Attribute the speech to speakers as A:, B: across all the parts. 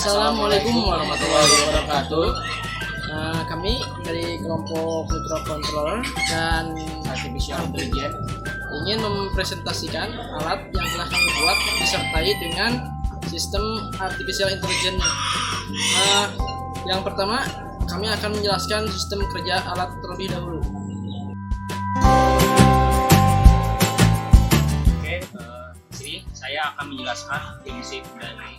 A: Assalamualaikum warahmatullahi wabarakatuh. Kami dari kelompok microcontroller dan artificial intelligence ingin mempresentasikan alat yang telah kami buat disertai dengan sistem artificial intelligence. Yang pertama, kami akan menjelaskan sistem kerja alat terlebih dahulu.
B: Oke, di sini saya akan menjelaskan prinsip dari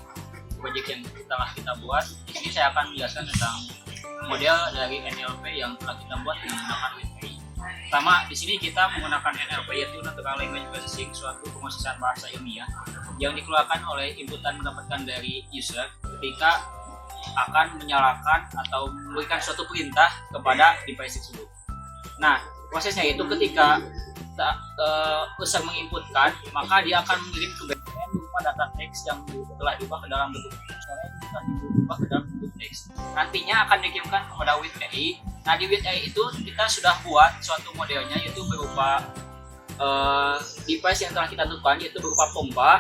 B: proyek yang telah kita buat. Di sini saya akan menjelaskan tentang model dari NLP yang telah kita buat dengan menggunakan WinAI. Pertama, di sini kita menggunakan NLP yaitu Natural Language Processing, suatu pemrosesan bahasa ilmiah yang dikeluarkan oleh inputan mendapatkan dari user ketika akan menyalakan atau memberikan suatu perintah kepada device tersebut. Nah, prosesnya itu ketika user menginputkan, maka dia akan mengirim ke backend berupa data teks yang telah diubah ke dalam bentuk teks. Nantinya akan dikirimkan kepada WinAI. Nah, di WinAI itu kita sudah buat suatu modelnya, yaitu berupa device yang telah kita tentukan, yaitu berupa pompa,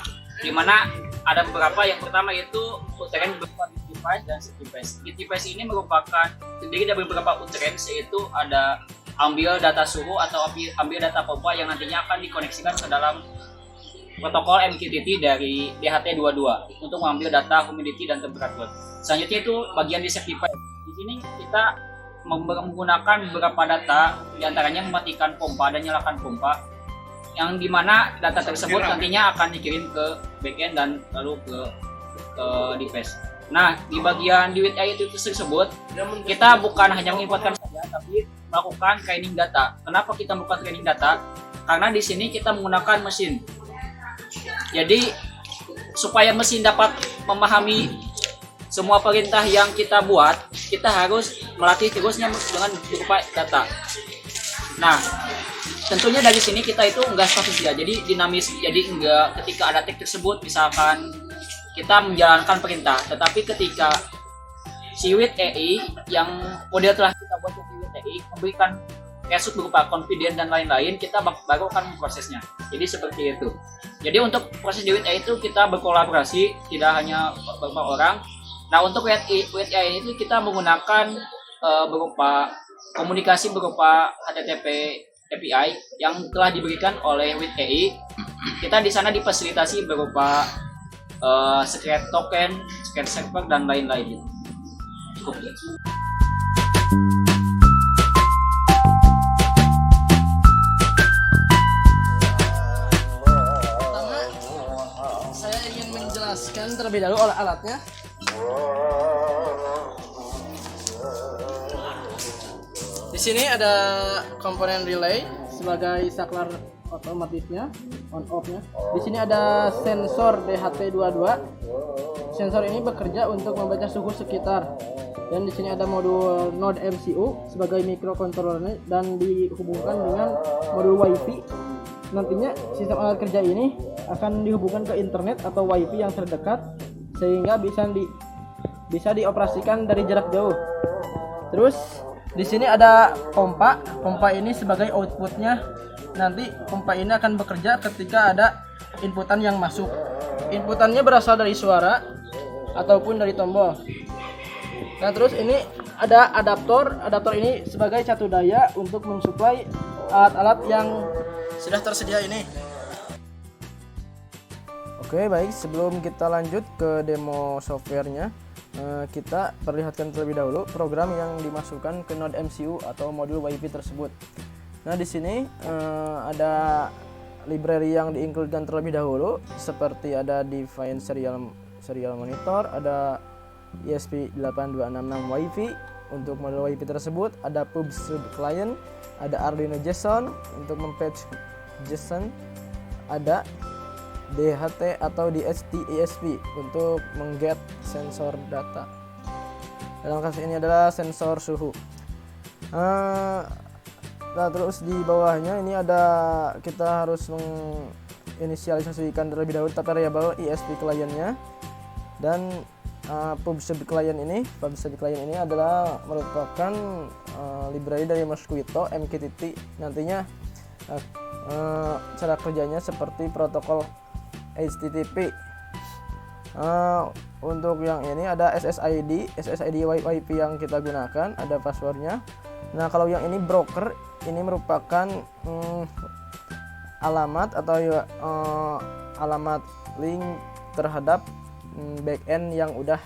B: di mana ada beberapa. Yang pertama yaitu utterance berupa device dan set device. Device ini merupakan terdiri dari beberapa utterance, yaitu ada ambil data suhu atau ambil data pompa yang nantinya akan dikoneksikan ke dalam protokol MQTT dari DHT22 untuk mengambil data humidity dan temperatur. Selanjutnya itu bagian di set device. Di sini kita menggunakan beberapa data, diantaranya mematikan pompa dan nyalakan pompa, yang dimana data tersebut nantinya akan dikirim ke backend dan lalu ke device. Nah, di bagian di WinAI itu tersebut kita bukan hanya menginputkan saja, tapi melakukan training data. Kenapa kita melakukan training data? Karena di sini kita menggunakan mesin. Jadi supaya mesin dapat memahami semua perintah yang kita buat, kita harus melatih terusnya dengan berupa data. Nah, tentunya dari sini kita itu enggak statis ya, jadi dinamis. Jadi enggak ketika ada teks tersebut misalkan kita menjalankan perintah, tetapi ketika si WinAI yang model telah kita buat di WinAI memberikan result berupa confident dan lain-lain, kita baru akan memprosesnya. Jadi seperti itu. Jadi untuk proses di WinAI itu kita berkolaborasi, tidak hanya beberapa orang. Nah, untuk WinAI itu kita menggunakan berupa komunikasi berupa HTTP API yang telah diberikan oleh WinAI. Kita di sana difasilitasi berupa secret token, secret server dan lain-lain. Cukup.
A: Pertama, saya ingin menjelaskan terlebih dahulu alatnya. Di sini ada komponen relay sebagai saklar otomatisnya, on off-nya. Di sini ada sensor DHT22. Sensor ini bekerja untuk membaca suhu sekitar. Dan di sini ada modul Node MCU sebagai microcontroller dan dihubungkan dengan modul WiFi. Nantinya sistem alat kerja ini akan dihubungkan ke internet atau WiFi yang terdekat sehingga bisa dioperasikan dari jarak jauh. Terus di sini ada pompa. Pompa ini sebagai outputnya. Nanti pompa ini akan bekerja ketika ada inputan yang masuk. Inputannya berasal dari suara ataupun dari tombol. Nah, terus ini ada adaptor. Adaptor ini sebagai catu daya untuk mensuplai alat-alat yang sudah tersedia ini. Oke, baik. Sebelum kita lanjut ke demo softwarenya, kita perlihatkan terlebih dahulu program yang dimasukkan ke Node MCU atau modul WiFi tersebut. Nah, di sini ada library yang diincludekan terlebih dahulu, seperti ada Define Serial Monitor, ada ESP8266 WiFi untuk model WiFi tersebut, ada PubSub Client, ada Arduino JSON untuk mempatch JSON, ada DHT atau DHT-ESP untuk mengget sensor data. Dalam kasus ini adalah sensor suhu. Nah, terus di bawahnya ini ada, kita harus menginisialisasikan terlebih dahulu variabel ESP client-nya. Dan PubSub client ini adalah merupakan library dari Mosquito MQTT. Nantinya cara kerjanya seperti protokol HTTP. untuk yang ini ada SSID WiFi yang kita gunakan, ada passwordnya. Nah kalau yang ini broker, ini merupakan alamat atau alamat link terhadap backend yang udah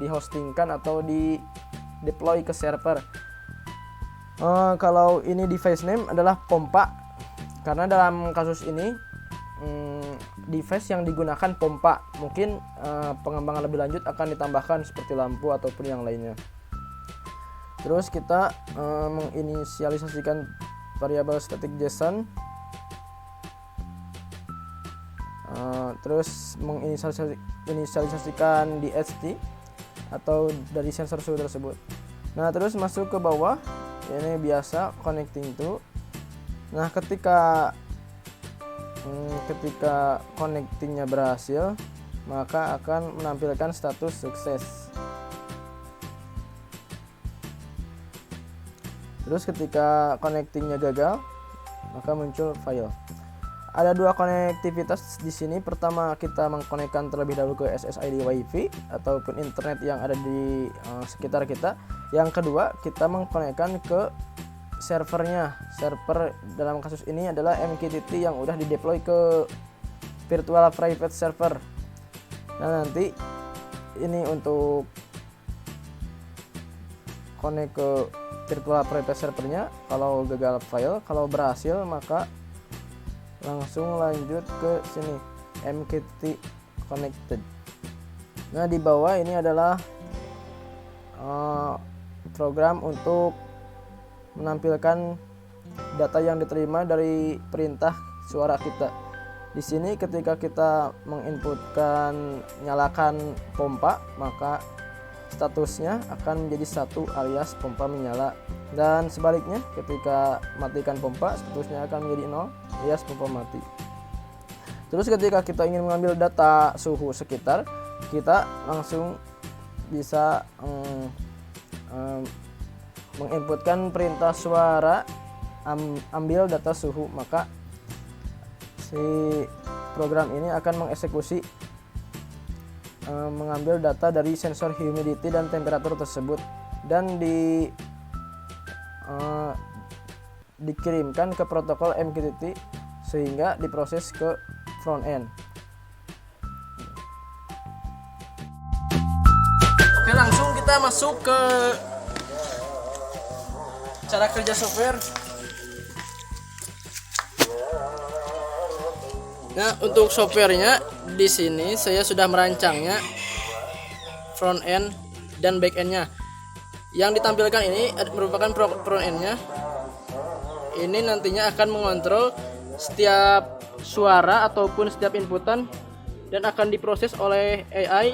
A: dihostingkan atau di deploy ke server. Kalau ini device name adalah pompa, karena dalam kasus ini device yang digunakan pompa. Mungkin pengembangan lebih lanjut akan ditambahkan seperti lampu ataupun yang lainnya. Terus kita menginisialisasikan variabel static JSON, terus menginisialisasikan DHT atau dari sensor suhu tersebut. Nah terus masuk ke bawah, ini biasa connecting to. Nah ketika connectingnya berhasil, maka akan menampilkan status sukses. Terus ketika connectingnya gagal, maka muncul fail. Ada dua konektivitas di sini. Pertama, kita mengkonekkan terlebih dahulu ke SSID WiFi ataupun internet yang ada di sekitar kita. Yang kedua, kita mengkonekkan ke servernya. Server dalam kasus ini adalah MQTT yang udah dideploy ke virtual private server. Nah, nanti ini untuk connect ke virtual private servernya. Kalau gagal fail, kalau berhasil maka langsung lanjut ke sini, MQTT connected. Nah di bawah ini adalah program untuk menampilkan data yang diterima dari perintah suara kita. Di sini ketika kita menginputkan nyalakan pompa, maka statusnya akan menjadi 1 alias pompa menyala, dan sebaliknya ketika matikan pompa statusnya akan menjadi 0 alias pompa mati. Terus ketika kita ingin mengambil data suhu sekitar, kita langsung bisa menginputkan perintah suara ambil data suhu, maka si program ini akan mengeksekusi mengambil data dari sensor humidity dan temperatur tersebut dan dikirimkan ke protokol MQTT sehingga diproses ke front end. Oke, langsung kita masuk ke cara kerja software. Nah, untuk softwarenya di sini saya sudah merancangnya front end dan back endnya. Yang ditampilkan ini merupakan front endnya. Ini nantinya akan mengontrol setiap suara ataupun setiap inputan dan akan diproses oleh AI.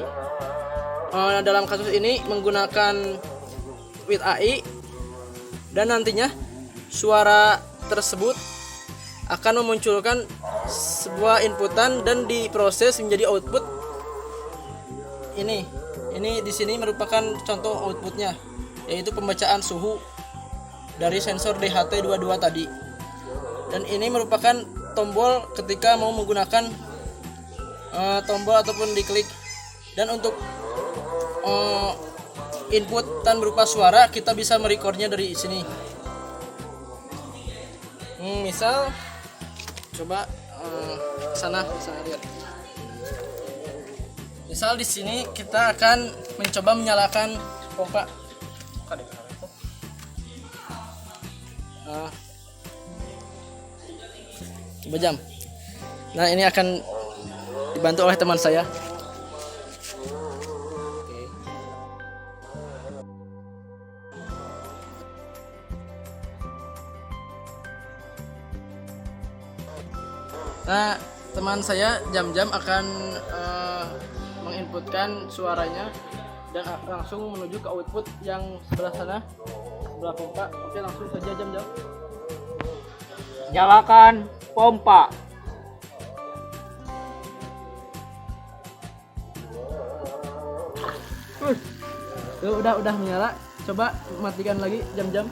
A: Dalam kasus ini menggunakan with AI, dan nantinya suara tersebut akan memunculkan sebuah inputan dan diproses menjadi output. Ini di sini merupakan contoh outputnya, yaitu pembacaan suhu dari sensor DHT22 tadi. Dan ini merupakan tombol ketika mau menggunakan tombol ataupun diklik. Dan untuk inputan berupa suara kita bisa merekordnya dari sini. Misal coba sana lihat. Misal di sini kita akan mencoba menyalakan pompa. Coba jam. Nah, ini akan dibantu oleh teman saya. Nah, teman saya jam-jam akan menginputkan suaranya dan langsung menuju ke output yang sebelah sana, sebelah pompa. Oke, langsung saja jam-jam.
B: Nyalakan pompa.
A: Udah menyala. Coba matikan lagi jam-jam.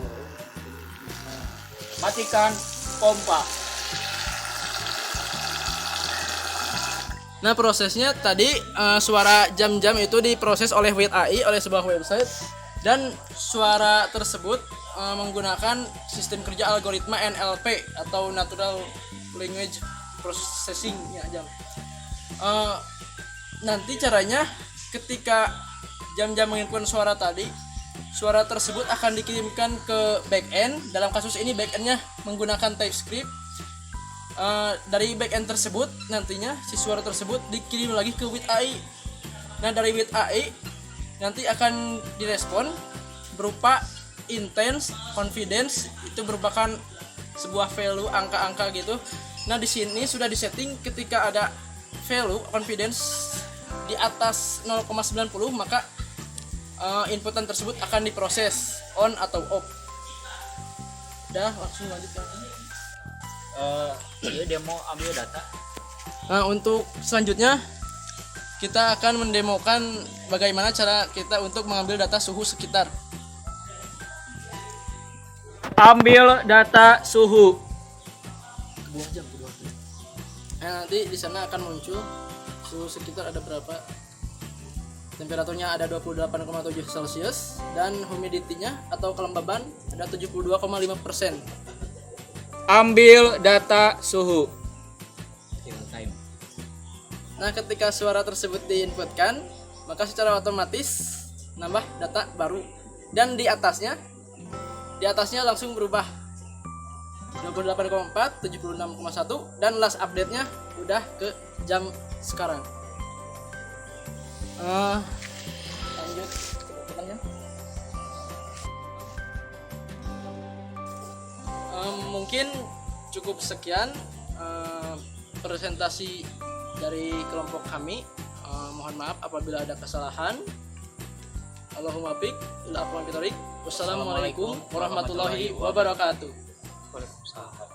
B: Matikan pompa.
A: Nah, prosesnya tadi suara jam-jam itu diproses oleh WIT AI oleh sebuah website, dan suara tersebut menggunakan sistem kerja algoritma NLP atau Natural Language Processing ya jam. Nanti caranya ketika jam-jam menginput suara tadi, suara tersebut akan dikirimkan ke backend. Dalam kasus ini backendnya menggunakan TypeScript. Dari backend tersebut nantinya si suara tersebut dikirim lagi ke WIT AI. Nah, dari WIT AI nanti akan direspon berupa intense, confidence, itu merupakan sebuah value angka-angka gitu. Nah, di sini sudah disetting ketika ada value confidence di atas 0,90 maka inputan tersebut akan diproses on atau off. Udah, langsung lanjut kan.
B: Dia demo ambil data.
A: Nah, untuk selanjutnya kita akan mendemokan bagaimana cara kita untuk mengambil data suhu sekitar.
B: Ambil data suhu.
A: Nah, nanti di sana akan muncul suhu sekitar ada berapa. Temperaturnya ada 28,7 Celcius dan humidity-nya atau kelembaban ada 72,5%.
B: Ambil data suhu.
A: Nah, ketika suara tersebut diinputkan, maka secara otomatis nambah data baru, dan di atasnya langsung berubah 28,4, 76,1, dan last update-nya udah ke jam sekarang. Lanjut pertanyaannya. Mungkin cukup sekian presentasi dari kelompok kami. Mohon maaf apabila ada kesalahan. Allahumma biq ila aqwam bitarik. Wassalamualaikum warahmatullahi wabarakatuh.
B: Waalaikumsalam.